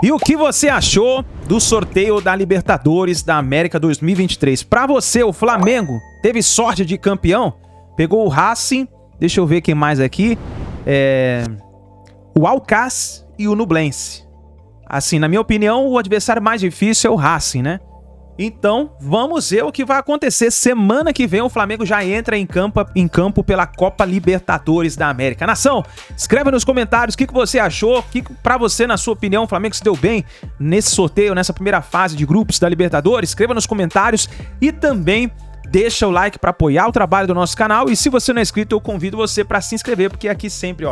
E o que você achou do sorteio da Libertadores da América 2023? Pra você, o Flamengo teve sorte de campeão? Pegou o Racing, deixa eu ver quem mais aqui, o Alcas e o Nublense. Assim, na minha opinião, o adversário mais difícil é o Racing, né? Então, vamos ver o que vai acontecer. Semana que vem o Flamengo já entra em campo pela Copa Libertadores da América. Nação, escreve nos comentários o que você achou, pra você, na sua opinião, o Flamengo se deu bem nesse sorteio, nessa primeira fase de grupos da Libertadores. Escreva nos comentários e também deixa o like para apoiar o trabalho do nosso canal. E se você não é inscrito, eu convido você para se inscrever, porque aqui sempre,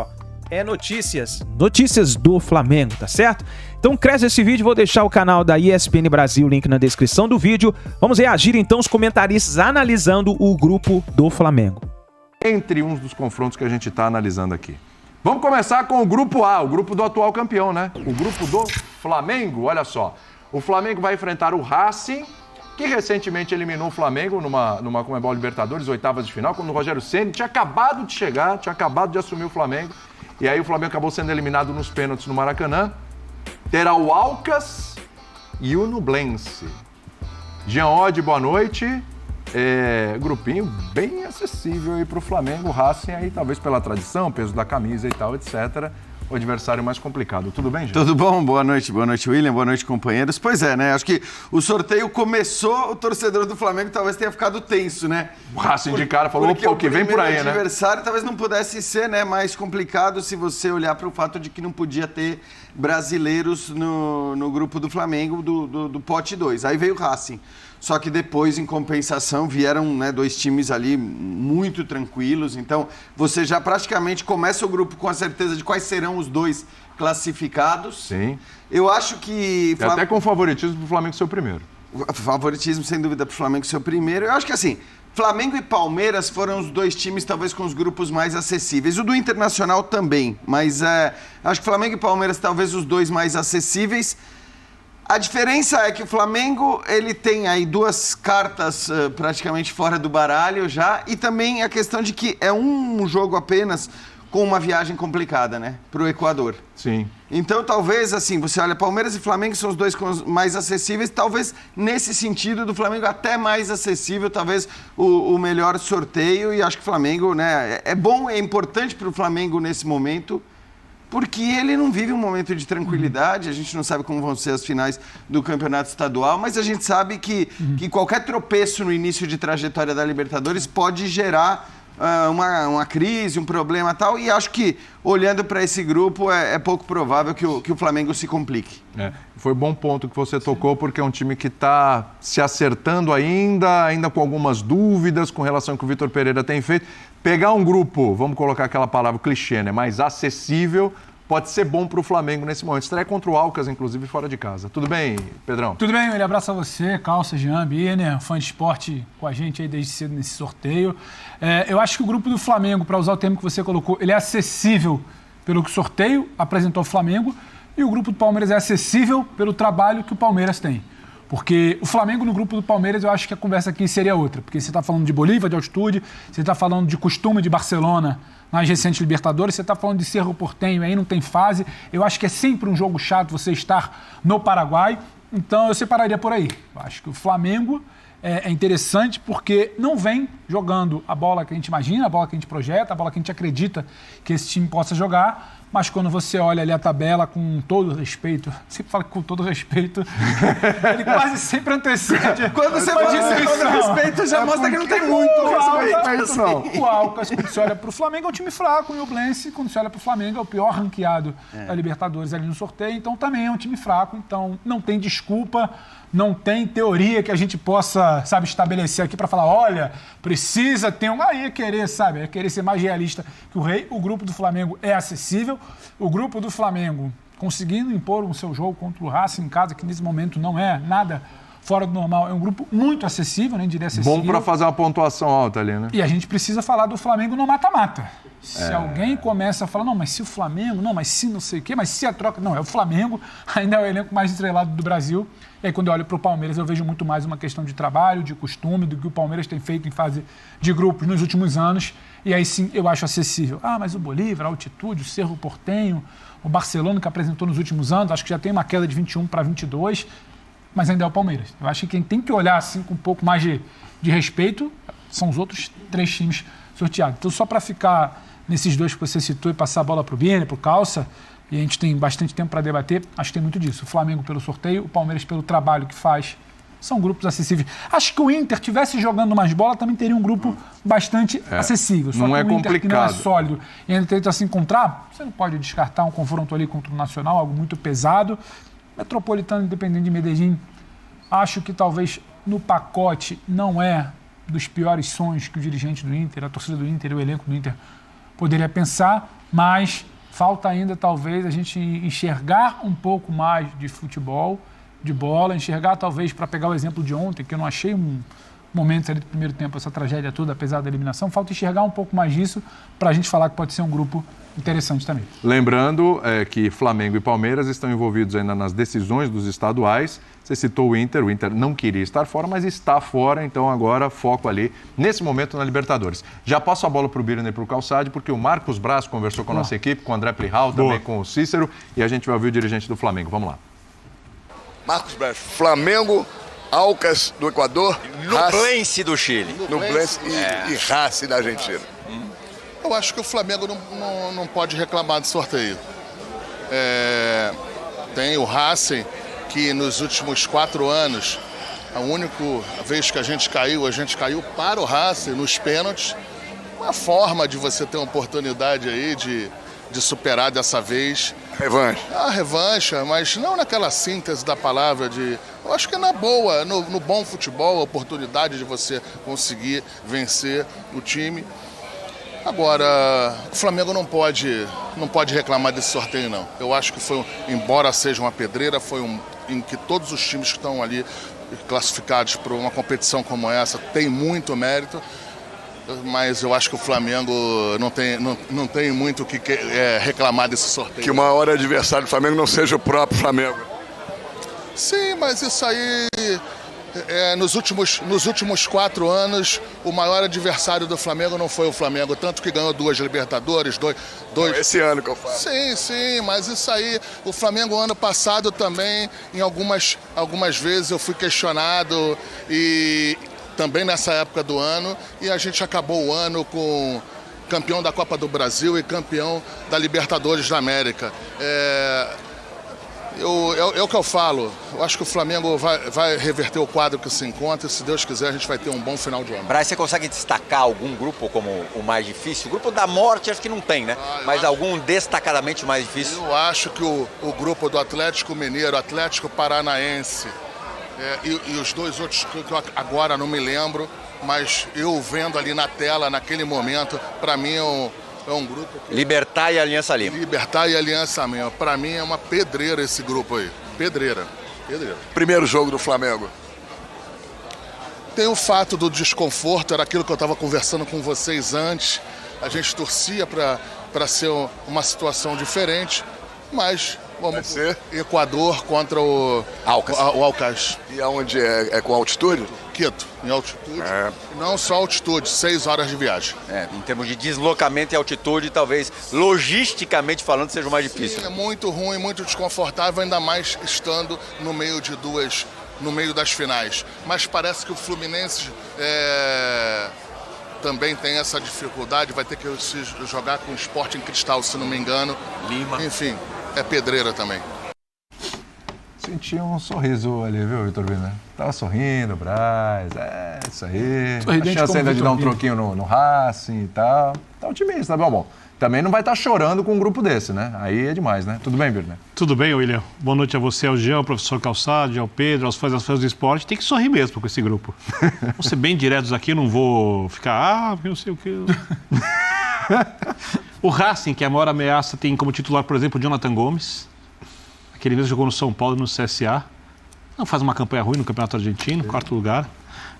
é notícias do Flamengo, tá certo? Então cresce esse vídeo, vou deixar o canal da ESPN Brasil, link na descrição do vídeo. Vamos reagir então os comentaristas analisando o grupo do Flamengo. Entre uns dos confrontos que a gente está analisando aqui. Vamos começar com o grupo A, o grupo do atual campeão, né? O grupo do Flamengo, olha só. O Flamengo vai enfrentar o Racing, que recentemente eliminou o Flamengo numa Conmebol Libertadores, oitavas de final, quando o Rogério Ceni tinha acabado de chegar, tinha acabado de assumir o Flamengo. E aí o Flamengo acabou sendo eliminado nos pênaltis no Maracanã. Terá o Alcas e o Nublense. Jean Oddi, boa noite. Grupinho bem acessível aí para o Flamengo. O Racing aí, talvez pela tradição, peso da camisa e tal, etc., o adversário mais complicado. Tudo bem, gente? Tudo bom? Boa noite, William, boa noite, companheiros. Pois é, né? Acho que o sorteio começou, o torcedor do Flamengo talvez tenha ficado tenso, né? O Racing de cara falou, opa, o que vem por aí, né? O adversário talvez não pudesse ser, né, mais complicado se você olhar para o fato de que não podia ter brasileiros no grupo do Flamengo, do pote 2. Aí veio o Racing. Só que depois, em compensação, vieram, né, dois times ali muito tranquilos. Então, você já praticamente começa o grupo com a certeza de quais serão os dois classificados. Sim. Eu acho que... Até com favoritismo para o Flamengo ser o primeiro. Favoritismo, sem dúvida, para o Flamengo ser o primeiro. Eu acho que, assim, Flamengo e Palmeiras foram os dois times, talvez, com os grupos mais acessíveis. O do Internacional também, mas acho que Flamengo e Palmeiras, talvez, os dois mais acessíveis. A diferença é que o Flamengo, ele tem aí duas cartas praticamente fora do baralho já, e também a questão de que é um jogo apenas com uma viagem complicada, né, para o Equador. Sim. Então, talvez, assim, você olha, Palmeiras e Flamengo são os dois mais acessíveis, talvez nesse sentido do Flamengo até mais acessível, talvez o melhor sorteio, e acho que o Flamengo, né, é bom, é importante para o Flamengo nesse momento, porque ele não vive um momento de tranquilidade, a gente não sabe como vão ser as finais do campeonato estadual, mas a gente sabe que qualquer tropeço no início de trajetória da Libertadores pode gerar uma crise, um problema e tal, e acho que, olhando para esse grupo, é pouco provável que o Flamengo se complique. Foi bom ponto que você tocou, porque é um time que está se acertando ainda com algumas dúvidas com relação ao que o Vitor Pereira tem feito. Pegar um grupo, vamos colocar aquela palavra clichê, né, mais acessível, pode ser bom para o Flamengo nesse momento. Estreia contra o Alcas, inclusive, fora de casa. Tudo bem, Pedrão? Tudo bem, um abraço a você, Calça, Jean, Birner, fã de esporte com a gente aí desde cedo nesse sorteio. Eu acho que o grupo do Flamengo, para usar o termo que você colocou, ele é acessível pelo que o sorteio apresentou ao Flamengo, e o grupo do Palmeiras é acessível pelo trabalho que o Palmeiras tem. Porque o Flamengo no grupo do Palmeiras, eu acho que a conversa aqui seria outra. Porque você está falando de Bolívia, de altitude, você está falando de costume de Barcelona nas recentes Libertadores, você está falando de Cerro Porteño, aí não tem fase. Eu acho que é sempre um jogo chato você estar no Paraguai. Então eu separaria por aí. Eu acho que o Flamengo é interessante porque não vem jogando a bola que a gente imagina, a bola que a gente projeta, a bola que a gente acredita que esse time possa jogar. Mas quando você olha ali a tabela com todo respeito, sempre fala com todo respeito, ele quase sempre antecede. Quando você fala com todo respeito, já mostra que não tem muito respeito. O Alcas, quando você olha para o Flamengo, é um time fraco, e o Nublense, quando você olha para o Flamengo, é o pior ranqueado da Libertadores ali no sorteio, então também é um time fraco, então não tem desculpa, não tem teoria que a gente possa, sabe, estabelecer aqui para falar, olha, precisa ter um... Aí é querer, sabe, é querer ser mais realista que o Rei. O grupo do Flamengo é acessível, o grupo do Flamengo conseguindo impor o seu jogo contra o Racing em casa, que nesse momento não é nada fora do normal. É um grupo muito acessível, nem diria acessível. Bom para fazer uma pontuação alta ali, né? E a gente precisa falar do Flamengo no mata-mata. Se alguém começa a falar, não, mas se o Flamengo, não, mas se não sei o quê, mas se a troca... Não, é o Flamengo, ainda é o elenco mais estrelado do Brasil. E aí, quando eu olho para o Palmeiras, eu vejo muito mais uma questão de trabalho, de costume, do que o Palmeiras tem feito em fase de grupos nos últimos anos. E aí sim, eu acho acessível. Ah, mas o Bolívar, a altitude, o Cerro Porteño, o Barcelona, que apresentou nos últimos anos, acho que já tem uma queda de 21 para 22, mas ainda é o Palmeiras. Eu acho que quem tem que olhar assim com um pouco mais de respeito são os outros 3 times sorteados. Então, só para ficar nesses 2 que você citou e passar a bola para o Biene, para o Calça, e a gente tem bastante tempo para debater, acho que tem muito disso. O Flamengo pelo sorteio, o Palmeiras pelo trabalho que faz, são grupos acessíveis. Acho que o Inter, tivesse jogando mais bola, também teria um grupo bastante acessível. Só não que é o Inter, complicado. que não é sólido e ainda tenta se encontrar, você não pode descartar um confronto ali contra o Nacional, algo muito pesado. Metropolitano, Independente de Medellín, acho que talvez no pacote não é dos piores sonhos que o dirigente do Inter, a torcida do Inter e o elenco do Inter poderia pensar, mas falta ainda talvez a gente enxergar um pouco mais de futebol, de bola, enxergar talvez, para pegar o exemplo de ontem, que eu não achei um momento ali do primeiro tempo, essa tragédia toda, apesar da eliminação, falta enxergar um pouco mais disso para a gente falar que pode ser um grupo interessante também. Lembrando que Flamengo e Palmeiras estão envolvidos ainda nas decisões dos estaduais. Você citou o Inter não queria estar fora, mas está fora, então agora foco ali, nesse momento, na Libertadores. Já passo a bola para o Birner e para o Calçade, porque o Marcos Braz conversou com a nossa equipe, com o André Plihal, também com o Cícero, e a gente vai ouvir o dirigente do Flamengo. Vamos lá. Marcos Braz, Flamengo, Alcas do Equador, Nublense do Chile. Nublense e Racing da Argentina. Eu acho que o Flamengo não pode reclamar de sorteio. Tem o Racing, que nos últimos 4 anos, a única vez que a gente caiu para o Racing nos pênaltis. Uma forma de você ter uma oportunidade aí de superar dessa vez. Revanche. A revanche, mas não naquela síntese da palavra de... Eu acho que é na boa, no bom futebol, a oportunidade de você conseguir vencer o time. Agora, o Flamengo não pode reclamar desse sorteio, não. Eu acho que foi, embora seja uma pedreira, em que todos os times que estão ali classificados para uma competição como essa têm muito mérito, mas eu acho que o Flamengo não tem muito o que reclamar desse sorteio. Que o maior adversário do Flamengo não seja o próprio Flamengo. Sim, mas isso aí... nos últimos 4 anos, o maior adversário do Flamengo não foi o Flamengo, tanto que ganhou 2 Libertadores, dois... Esse ano que eu falo. Sim, mas isso aí, o Flamengo ano passado também, em algumas vezes eu fui questionado, e também nessa época do ano, e a gente acabou o ano com campeão da Copa do Brasil e campeão da Libertadores da América. É o que eu falo, eu acho que o Flamengo vai reverter o quadro que se encontra, e se Deus quiser a gente vai ter um bom final de ano. Braz, você consegue destacar algum grupo como o mais difícil? O grupo da morte acho que não tem, né? Mas algum destacadamente mais difícil? Eu acho que o grupo do Atlético Mineiro, Atlético Paranaense e os 2 outros que eu agora não me lembro, mas eu vendo ali na tela, naquele momento, para mim é um grupo... Libertad e Aliança Lima. Libertad e Aliança Lima. Para mim é uma pedreira esse grupo aí. Pedreira. Primeiro jogo do Flamengo. Tem o fato do desconforto, era aquilo que eu estava conversando com vocês antes. A gente torcia para ser uma situação diferente, mas vamos ser Equador contra o Alcas. E aonde é com altitude? Quito, em altitude. Não só altitude, 6 horas de viagem. Em termos de deslocamento e altitude, talvez logisticamente falando seja o mais difícil. Sim, é muito ruim, muito desconfortável, ainda mais estando no meio das finais. Mas parece que o Fluminense também tem essa dificuldade, vai ter que se jogar com o Sporting Cristal, se não me engano. Lima. Enfim, é pedreira também. Senti um sorriso ali, viu, Vitor Birner? Tava sorrindo, Braz, isso aí. A chance ainda de dar um troquinho no Racing e tal. Tá otimista, tá bom. Também não vai estar chorando com um grupo desse, né? Aí é demais, né? Tudo bem, Birner? Tudo bem, William. Boa noite a você, ao Jean, ao professor Calçado, ao Pedro, aos fãs do esporte. Tem que sorrir mesmo com esse grupo. Vamos ser bem diretos aqui, não vou ficar, porque não sei o que... O Racing, que é a maior ameaça, tem como titular, por exemplo, o Jonathan Gomes. Aquele mesmo jogou no São Paulo e no CSA. Não faz uma campanha ruim no Campeonato Argentino, quarto lugar.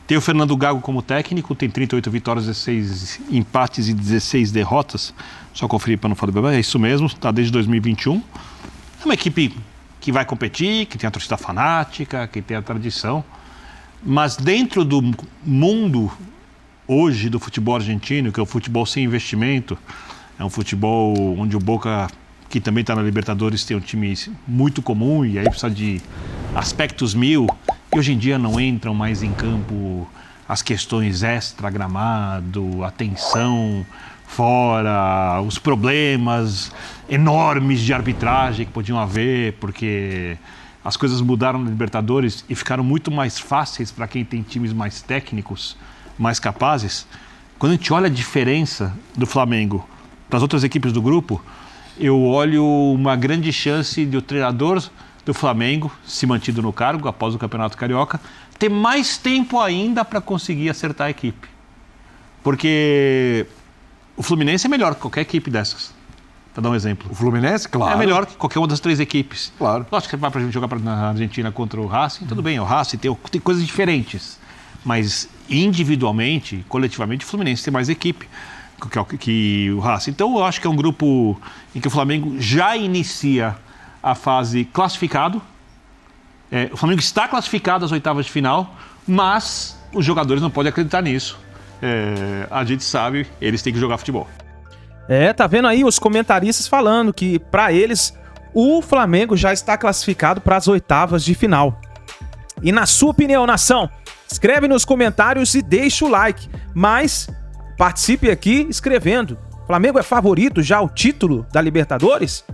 Tem o Fernando Gago como técnico, tem 38 vitórias, 16 empates e 16 derrotas. Só conferir para não falar do bebê, é isso mesmo, está desde 2021. É uma equipe que vai competir, que tem a torcida fanática, que tem a tradição. Mas dentro do mundo hoje do futebol argentino, que é o futebol sem investimento, é um futebol onde o Boca, que também está na Libertadores, tem um time muito comum e aí precisa de aspectos mil, e hoje em dia não entram mais em campo as questões extra-gramado, a tensão fora, os problemas enormes de arbitragem que podiam haver, porque as coisas mudaram na Libertadores e ficaram muito mais fáceis para quem tem times mais técnicos, mais capazes. Quando a gente olha a diferença do Flamengo para as outras equipes do grupo, eu olho uma grande chance de o treinador do Flamengo, se mantido no cargo após o Campeonato Carioca, ter mais tempo ainda para conseguir acertar a equipe. Porque o Fluminense é melhor que qualquer equipe dessas. Para dar um exemplo. O Fluminense, claro. É melhor que qualquer uma das 3 equipes. Claro. Lógico que vai para a gente jogar na Argentina contra o Racing, tudo bem, o Racing tem coisas diferentes. Mas individualmente, coletivamente, o Fluminense tem mais equipe que o Racing. Então eu acho que é um grupo em que o Flamengo já inicia a fase classificado. O Flamengo está classificado às oitavas de final, mas os jogadores não podem acreditar nisso. A gente sabe, eles têm que jogar futebol. Tá vendo aí os comentaristas falando que, pra eles, o Flamengo já está classificado para as oitavas de final. E na sua opinião, nação, escreve nos comentários e deixa o like. Mas participe aqui escrevendo. Flamengo é favorito já ao título da Libertadores?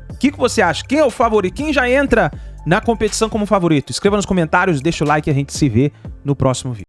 O que você acha? Quem é o favorito? Quem já entra na competição como favorito? Escreva nos comentários, deixa o like e a gente se vê no próximo vídeo.